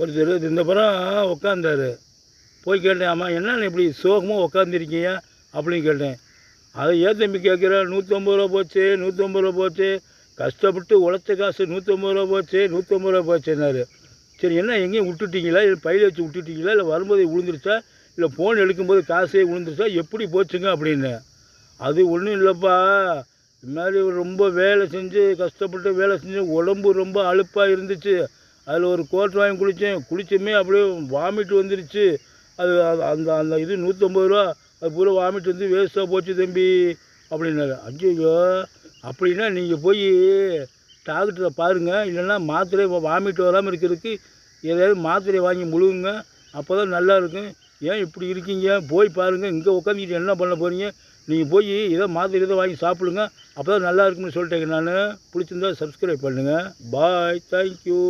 ஒருத்தர் இந்த புறம் உட்காந்தாரு. போய் கேட்டேன், அம்மா என்னென்ன இப்படி சோகமாக உட்காந்துருக்கீங்க அப்படின்னு கேட்டேன். அதை ஏன் தம்பி கேட்குற, 150 ரூபா போச்சு, 150 ரூபா போச்சு, கஷ்டப்பட்டு உழைச்ச காசு 150 ரூபா போச்சு, 150 ரூபா போச்சுன்னாரு. சரி என்ன எங்கேயும் விட்டுட்டீங்களா, இல்லை பையில் வச்சு விட்டுட்டீங்களா, இல்லை வரும்போது விழுந்துருச்சா, இல்லை ஃபோன் எடுக்கும்போது காசே விழுந்துருச்சா, எப்படி போச்சுங்க அப்படின்னு. அது ஒன்றும் இல்லைப்பா, இது மாதிரி ரொம்ப வேலை செஞ்சு கஷ்டப்பட்டு வேலை செஞ்சு உடம்பு ரொம்ப அலுப்பாக இருந்துச்சு. அதில் ஒரு கோட் வாங்கி குளித்தமே அப்படியே வாமிட் வந்துருச்சு. அது அந்த அந்த இது 150 ரூபா அது பூரா வாமிட் வந்து வேஸ்ட்டாக போச்சு தம்பி அப்படின்னாரு. ஐயோ, அப்படின்னா நீங்கள் போய் டாக்டரை பாருங்கள், இல்லைன்னா மாத்திரை வாமிட் வராமல் இருக்கிறதுக்கு ஏதாவது மாத்திரையை வாங்கி முழுங்குங்க, அப்போ தான் நல்லா இருக்கும். ஏன் இப்படி இருக்கீங்க, போய் பாருங்கள், இங்கே உட்காந்துக்கிட்டு என்ன பண்ண போகிறீங்க, நீங்கள் போய் ஏதோ மாத்திரை ஏதோ வாங்கி சாப்பிடுங்க, அப்போ தான் நல்லா இருக்குன்னு சொல்லிட்டேங்க நான். பிடிச்சிருந்தா சப்ஸ்கிரைப் பண்ணுங்கள். பாய், தேங்க்யூ.